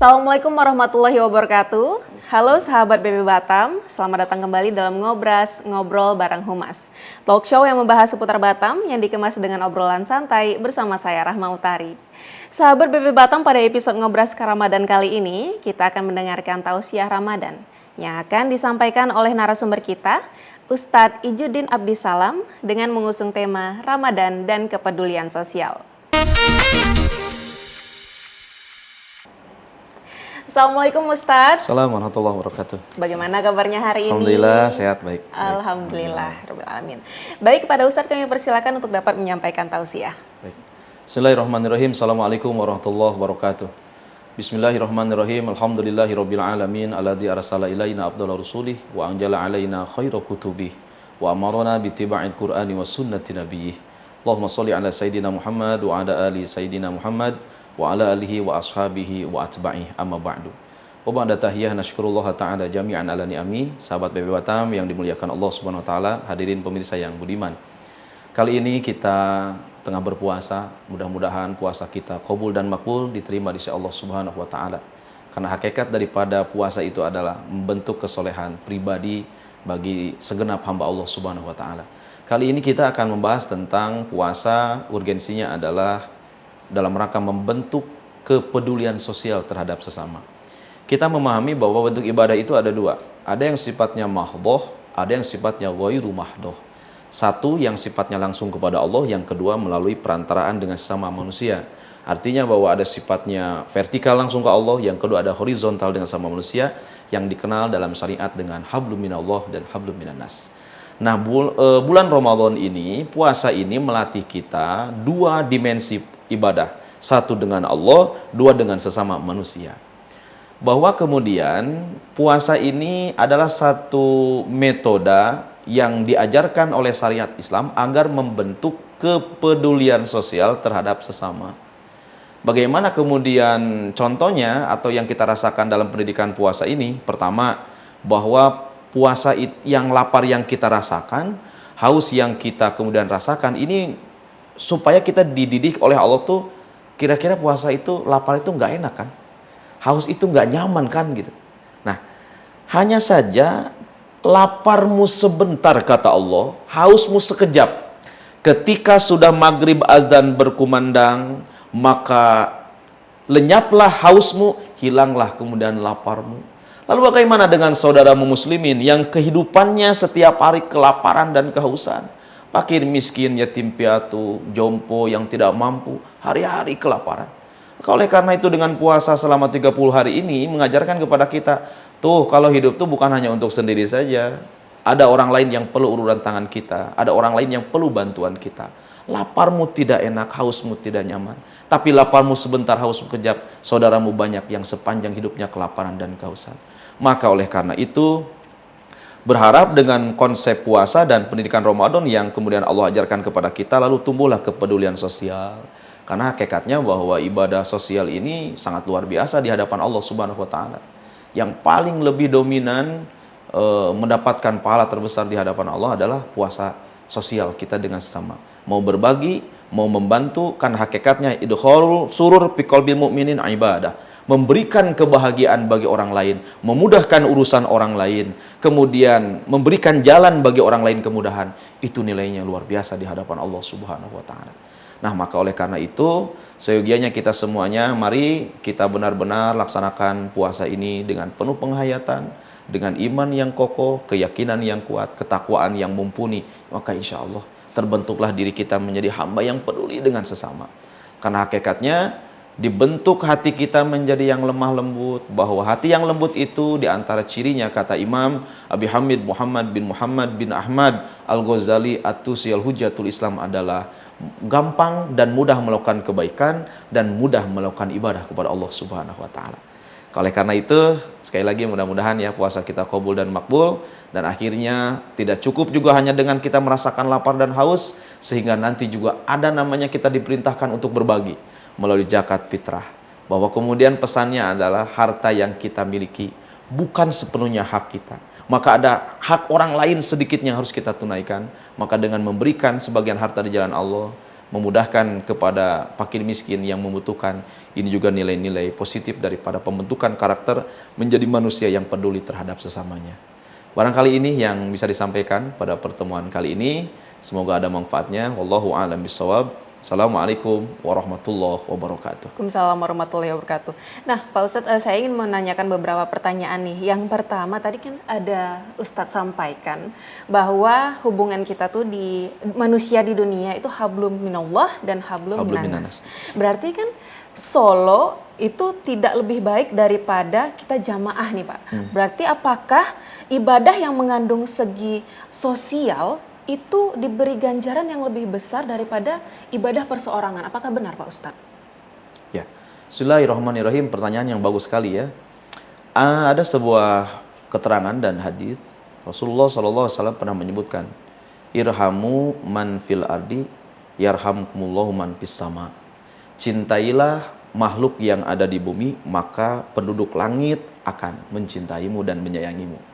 Assalamualaikum warahmatullahi wabarakatuh. Halo sahabat BB Batam, selamat datang kembali dalam Ngobras, Ngobrol Bareng Humas. Talk show yang membahas seputar Batam yang dikemas dengan obrolan santai bersama saya Rahma Utari. Sahabat BB Batam, pada episode Ngobras Ramadan kali ini, kita akan mendengarkan tausiah Ramadan yang akan disampaikan oleh narasumber kita, Ustadz Ijuddin Abdissalam, dengan mengusung tema Ramadan dan Kepedulian Sosial. Assalamualaikum Ustadz. Assalamualaikum warahmatullahi wabarakatuh. Bagaimana kabarnya hari ini? Alhamdulillah, sehat, baik. Alhamdulillah, Rabbil Alamin. Baik, kepada Ustadz kami persilakan untuk dapat menyampaikan tausiah. Baik. Bismillahirrahmanirrahim. Assalamualaikum warahmatullahi wabarakatuh. Bismillahirrahmanirrahim. Alhamdulillahirabbil alamin alladzi arsala ilaina afdhalar rusulih wa anjala alaina khairal kutubih wa amarna bittiba'il qur'ani was sunnati nabiyyih. Allahumma shalli ala sayidina Muhammad wa ala ali sayidina Muhammad wa ala alihi wa ashabihi wa atba'i amma ba'du. Wa ba'da tahiyah nasykurullah ta'ala jami'an ala ni'ami. Sahabat BB Batam yang dimuliakan Allah Subhanahu wa taala, hadirin pemirsa yang budiman. Kali ini kita tengah berpuasa, mudah-mudahan puasa kita qabul dan makbul, diterima di sisi Allah Subhanahu wa taala. Karena hakikat daripada puasa itu adalah membentuk kesolehan pribadi bagi segenap hamba Allah Subhanahu wa taala. Kali ini kita akan membahas tentang puasa, urgensinya adalah dalam rangka membentuk kepedulian sosial terhadap sesama. Kita memahami bahwa bentuk ibadah itu ada dua. Ada yang sifatnya mahdhoh, ada yang sifatnya ghairu mahdhoh. Satu yang sifatnya langsung kepada Allah, yang kedua melalui perantaraan dengan sesama manusia. Artinya bahwa ada sifatnya vertikal langsung ke Allah, yang kedua ada horizontal dengan sesama manusia, yang dikenal dalam syariat dengan hablum minallah dan hablum minannas. Nah, bulan Ramadan ini, puasa ini melatih kita dua dimensi ibadah. Satu dengan Allah, dua dengan sesama manusia. Bahwa kemudian puasa ini adalah satu metode yang diajarkan oleh syariat Islam agar membentuk kepedulian sosial terhadap sesama. Bagaimana kemudian contohnya atau yang kita rasakan dalam pendidikan puasa ini? Pertama, bahwa puasa yang lapar yang kita rasakan, haus yang kita kemudian rasakan, ini supaya kita dididik oleh Allah tuh, kira-kira puasa itu, lapar itu nggak enak kan? Haus itu nggak nyaman kan gitu. Nah, hanya saja laparmu sebentar kata Allah, hausmu sekejap. Ketika sudah maghrib azan berkumandang, maka lenyaplah hausmu, hilanglah kemudian laparmu. Lalu bagaimana dengan saudaramu muslimin yang kehidupannya setiap hari kelaparan dan kehausan? Fakir, miskin, yatim piatu, jompo yang tidak mampu, hari-hari kelaparan. Oleh karena itu dengan puasa selama 30 hari ini mengajarkan kepada kita, tuh kalau hidup tuh bukan hanya untuk sendiri saja. Ada orang lain yang perlu uluran tangan kita, ada orang lain yang perlu bantuan kita. Laparmu tidak enak, hausmu tidak nyaman. Tapi laparmu sebentar, hausmu kejap, saudaramu banyak yang sepanjang hidupnya kelaparan dan kehausan. Maka oleh karena itu, berharap dengan konsep puasa dan pendidikan Ramadan yang kemudian Allah ajarkan kepada kita, lalu tumbuhlah kepedulian sosial. Karena hakikatnya bahwa ibadah sosial ini sangat luar biasa di hadapan Allah Subhanahu wa taala. Yang paling lebih dominan mendapatkan pahala terbesar di hadapan Allah adalah puasa sosial kita dengan sesama. Mau berbagi, mau membantu, kan hakikatnya idkhalul surur fi qalbil mu'minin ibadah. Memberikan kebahagiaan bagi orang lain, memudahkan urusan orang lain, kemudian memberikan jalan bagi orang lain kemudahan, itu nilainya luar biasa di hadapan Allah Subhanahu wa taala. Nah, maka oleh karena itu, seyogianya kita semuanya, mari kita benar-benar laksanakan puasa ini dengan penuh penghayatan, dengan iman yang kokoh, keyakinan yang kuat, ketakwaan yang mumpuni, maka insya Allah terbentuklah diri kita menjadi hamba yang peduli dengan sesama. Karena hakikatnya dibentuk hati kita menjadi yang lemah lembut, bahwa hati yang lembut itu diantara cirinya, kata Imam Abi Hamid Muhammad bin Ahmad Al-Ghazali At-Tusi Al-Hujjatul Islam adalah gampang dan mudah melakukan kebaikan dan mudah melakukan ibadah kepada Allah Subhanahu wa taala. Oleh karena itu, sekali lagi mudah-mudahan ya puasa kita qabul dan makbul. Dan akhirnya tidak cukup juga hanya dengan kita merasakan lapar dan haus, sehingga nanti juga ada namanya kita diperintahkan untuk berbagi melalui zakat fitrah. Bahwa kemudian pesannya adalah harta yang kita miliki bukan sepenuhnya hak kita. Maka ada hak orang lain sedikitnya harus kita tunaikan. Maka dengan memberikan sebagian harta di jalan Allah, memudahkan kepada fakir miskin yang membutuhkan, ini juga nilai-nilai positif daripada pembentukan karakter menjadi manusia yang peduli terhadap sesamanya. Barangkali ini yang bisa disampaikan pada pertemuan kali ini. Semoga ada manfaatnya. Wallahu a'lam bishawab. Assalamualaikum warahmatullahi wabarakatuh. Waalaikumsalam warahmatullahi wabarakatuh. Nah, Pak Ustadz, saya ingin menanyakan beberapa pertanyaan nih. Yang pertama, tadi kan ada Ustadz sampaikan bahwa hubungan kita tuh di manusia di dunia itu hablum minallah dan hablum minanas. Berarti kan solo itu tidak lebih baik daripada kita jamaah nih, Pak. Berarti apakah ibadah yang mengandung segi sosial itu diberi ganjaran yang lebih besar daripada ibadah perseorangan? Apakah benar, Pak Ustadz? Ya, Bismillahirrahmanirrahim. Pertanyaan yang bagus sekali ya. Ada sebuah keterangan dan hadis Rasulullah SAW pernah menyebutkan, irhamu man fil ardi yarhamkumullahu man fis sama. Cintailah makhluk yang ada di bumi, maka penduduk langit akan mencintaimu dan menyayangimu.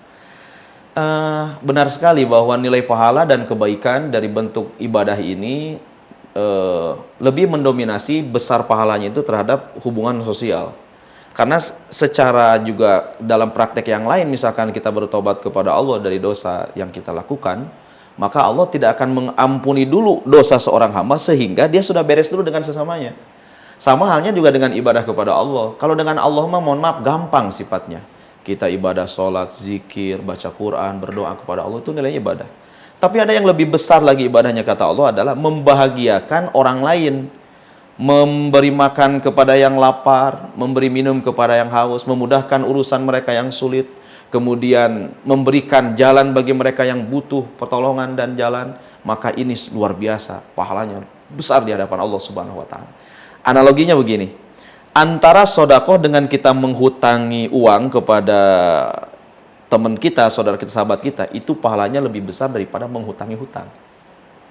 Benar sekali bahwa nilai pahala dan kebaikan dari bentuk ibadah ini lebih mendominasi besar pahalanya itu terhadap hubungan sosial. Karena secara juga dalam praktek yang lain, misalkan kita bertobat kepada Allah dari dosa yang kita lakukan, maka Allah tidak akan mengampuni dulu dosa seorang hamba sehingga dia sudah beres dulu dengan sesamanya. Sama halnya juga dengan ibadah kepada Allah. Kalau dengan Allah mah mohon maaf gampang sifatnya. Kita ibadah sholat, zikir, baca Quran, berdoa kepada Allah, itu nilainya ibadah. Tapi ada yang lebih besar lagi ibadahnya kata Allah adalah membahagiakan orang lain. Memberi makan kepada yang lapar, memberi minum kepada yang haus, memudahkan urusan mereka yang sulit. Kemudian memberikan jalan bagi mereka yang butuh pertolongan dan jalan. Maka ini luar biasa, pahalanya besar di hadapan Allah Subhanahu wa Ta'ala. Analoginya begini. Antara sodakoh dengan kita menghutangi uang kepada teman kita, saudara kita, sahabat kita, itu pahalanya lebih besar daripada menghutangi hutang.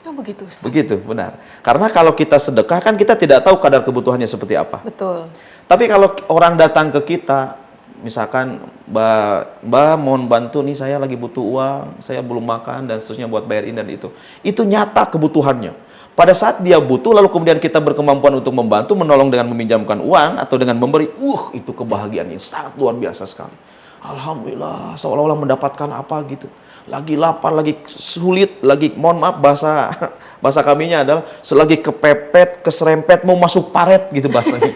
Oh begitu, Ustaz. Begitu, benar. Karena kalau kita sedekah kan kita tidak tahu kadar kebutuhannya seperti apa. Betul. Tapi kalau orang datang ke kita, misalkan, Mbak mohon bantu nih, saya lagi butuh uang, saya belum makan dan seterusnya buat bayarin dan itu nyata kebutuhannya. Pada saat dia butuh, lalu kemudian kita berkemampuan untuk membantu, menolong dengan meminjamkan uang atau dengan memberi, itu kebahagiaan yang sangat luar biasa sekali. Alhamdulillah, seolah-olah mendapatkan apa gitu. Lagi lapar, lagi sulit, lagi mohon maaf bahasa kaminya adalah selagi kepepet, keserempet, mau masuk paret gitu bahasanya.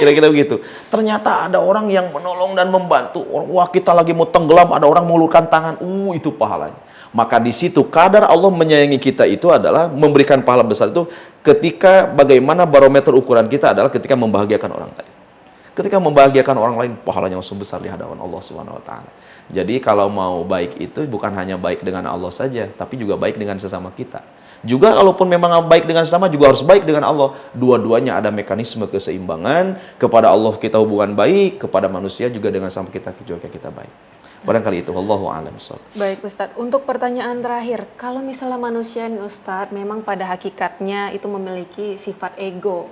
Kira-kira begitu. Ternyata ada orang yang menolong dan membantu. Wah, kita lagi mau tenggelam, ada orang mengulurkan tangan. Itu pahalanya. Maka di situ kadar Allah menyayangi kita itu adalah memberikan pahala besar itu ketika bagaimana barometer ukuran kita adalah ketika membahagiakan orang lain. Ketika membahagiakan orang lain, pahalanya langsung besar di hadapan Allah Subhanahu wa Ta'ala. Jadi kalau mau baik itu bukan hanya baik dengan Allah saja, tapi juga baik dengan sesama kita. Juga kalaupun memang baik dengan sesama, juga harus baik dengan Allah. Dua-duanya ada mekanisme keseimbangan. Kepada Allah kita hubungan baik, kepada manusia juga dengan sama kita juga kita baik. Barangkali itu, wallahu a'lam bishawab. Baik Ustadz, untuk pertanyaan terakhir, kalau misalnya manusia nih Ustadz memang pada hakikatnya itu memiliki sifat ego.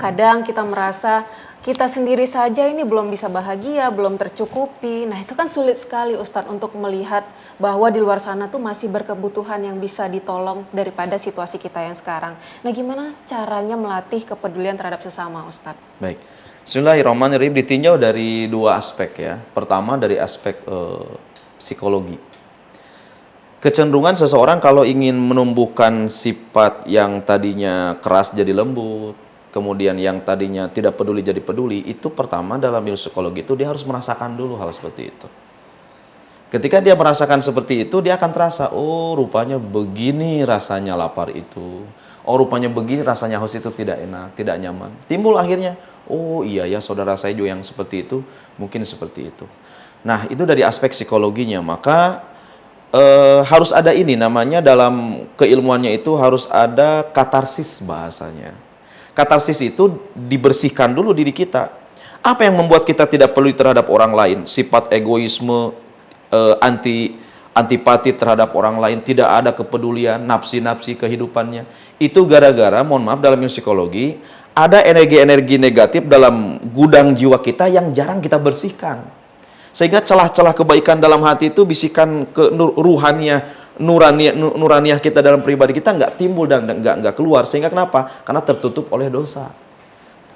Kadang kita merasa kita sendiri saja ini belum bisa bahagia, belum tercukupi. Nah itu kan sulit sekali Ustadz untuk melihat bahwa di luar sana tuh masih berkebutuhan yang bisa ditolong daripada situasi kita yang sekarang. Nah gimana caranya melatih kepedulian terhadap sesama Ustadz? Baik. Bismillahirrahmanirrahim, ditinjau dari dua aspek ya. Pertama dari aspek psikologi. Kecenderungan seseorang kalau ingin menumbuhkan sifat yang tadinya keras jadi lembut, kemudian yang tadinya tidak peduli jadi peduli, itu pertama dalam ilmu psikologi itu dia harus merasakan dulu hal seperti itu. Ketika dia merasakan seperti itu, dia akan terasa, oh rupanya begini rasanya lapar itu. Oh rupanya begini rasanya haus itu tidak enak, tidak nyaman. Timbul akhirnya, oh iya ya saudara saya juga yang seperti itu, mungkin seperti itu. Nah itu dari aspek psikologinya, maka harus ada ini namanya dalam keilmuannya itu harus ada katarsis bahasanya. Katarsis itu dibersihkan dulu diri kita. Apa yang membuat kita tidak peduli terhadap orang lain? Sifat egoisme, antipati terhadap orang lain, tidak ada kepedulian, nafsi-nafsi kehidupannya. Itu gara-gara, mohon maaf, dalam psikologi, ada energi-energi negatif dalam gudang jiwa kita yang jarang kita bersihkan. Sehingga celah-celah kebaikan dalam hati itu, bisikan ke nuraniyah kita dalam pribadi kita nggak timbul dan nggak keluar. Sehingga kenapa? Karena tertutup oleh dosa.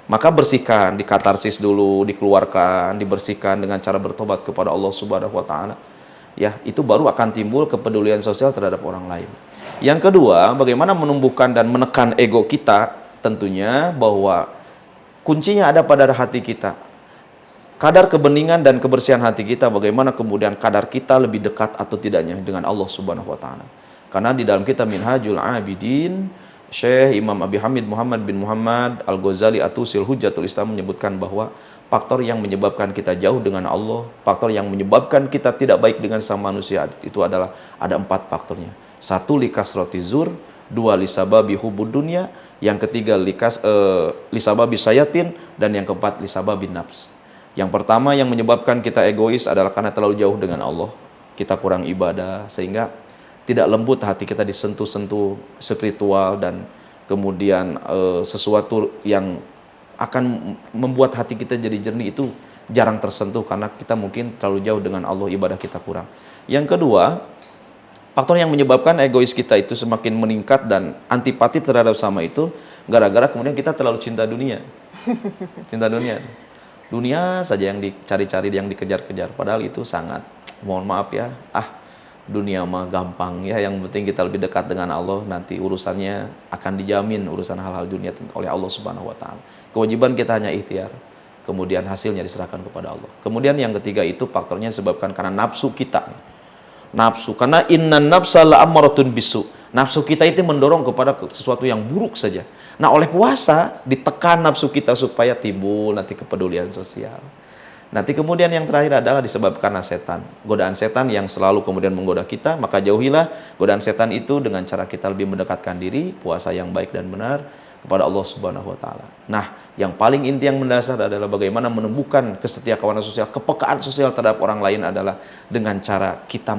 Maka bersihkan, dikatarsis dulu, dikeluarkan, dibersihkan dengan cara bertobat kepada Allah Subhanahu wa taala. Ya, itu baru akan timbul kepedulian sosial terhadap orang lain. Yang kedua, bagaimana menumbuhkan dan menekan ego kita? Tentunya bahwa kuncinya ada pada hati kita. Kadar kebeningan dan kebersihan hati kita, bagaimana kemudian kadar kita lebih dekat atau tidaknya dengan Allah Subhanahu wa taala. Karena di dalam kitab Minhajul Abidin, Syekh Imam Abi Hamid Muhammad bin Muhammad Al-Ghazali Atusil Hujjatul Islam menyebutkan bahwa faktor yang menyebabkan kita jauh dengan Allah, faktor yang menyebabkan kita tidak baik dengan sama manusia itu adalah ada 4 faktornya. 1, likasrati zur, 2, lisababi hubud dunya, yang ketiga lisababi sayatin, dan yang keempat lisababi nafs. Yang pertama yang menyebabkan kita egois adalah karena terlalu jauh dengan Allah. Kita kurang ibadah sehingga tidak lembut hati kita disentuh-sentuh spiritual, dan kemudian sesuatu yang akan membuat hati kita jadi jernih itu jarang tersentuh karena kita mungkin terlalu jauh dengan Allah, ibadah kita kurang. Yang kedua, faktor yang menyebabkan egois kita itu semakin meningkat dan antipati terhadap sama itu gara-gara kemudian kita terlalu cinta dunia. Cinta dunia. Dunia saja yang dicari-cari, yang dikejar-kejar. Padahal itu sangat, mohon maaf ya, dunia mah gampang ya. Yang penting kita lebih dekat dengan Allah, nanti urusannya akan dijamin, urusan hal-hal dunia oleh Allah Subhanahu wa taala. Kewajiban kita hanya ikhtiar, kemudian hasilnya diserahkan kepada Allah. Kemudian yang ketiga itu faktornya disebabkan karena nafsu kita. Nafsu, karena innan nafsa la'ammaratun bisu. Nafsu kita itu mendorong kepada sesuatu yang buruk saja. Nah, oleh puasa ditekan nafsu kita supaya timbul nanti kepedulian sosial. Nanti kemudian yang terakhir adalah disebabkan setan. Godaan setan yang selalu kemudian menggoda kita, maka jauhilah godaan setan itu dengan cara kita lebih mendekatkan diri, puasa yang baik dan benar kepada Allah Subhanahu wa taala. Nah, yang paling inti yang mendasar adalah bagaimana menumbuhkan kesetiakawanan sosial, kepekaan sosial terhadap orang lain adalah dengan cara kita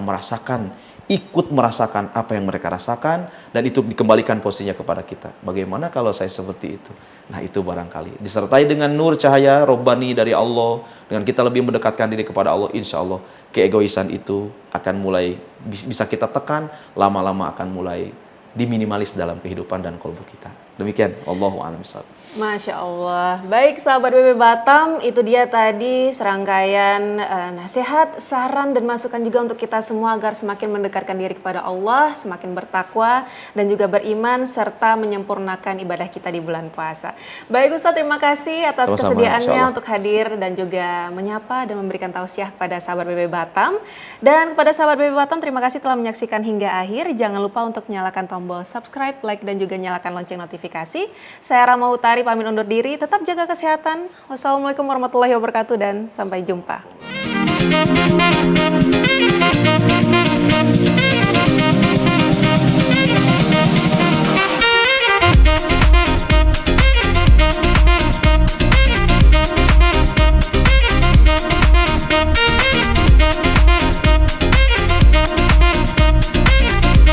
ikut merasakan apa yang mereka rasakan, dan itu dikembalikan posisinya kepada kita. Bagaimana kalau saya seperti itu? Nah, itu barangkali disertai dengan nur cahaya robbani dari Allah, dengan kita lebih mendekatkan diri kepada Allah, insya Allah keegoisan itu akan mulai bisa kita tekan, lama-lama akan mulai diminimalis dalam kehidupan dan kalbu kita. Demikian, Allahu a'lam bishawab. Masya Allah. Baik sahabat BB Batam, itu dia tadi serangkaian nasihat, saran, dan masukan juga untuk kita semua agar semakin mendekatkan diri kepada Allah, semakin bertakwa, dan juga beriman, serta menyempurnakan ibadah kita di bulan puasa. Baik Ustaz, terima kasih atas kesediaannya untuk hadir dan juga menyapa dan memberikan tausiah kepada sahabat BB Batam. Dan kepada sahabat BB Batam, terima kasih telah menyaksikan hingga akhir. Jangan lupa untuk nyalakan tombol subscribe, like, dan juga nyalakan lonceng notifikasi. Saya Rama Utari pamit undur diri, tetap jaga kesehatan. Wassalamualaikum warahmatullahi wabarakatuh dan sampai jumpa.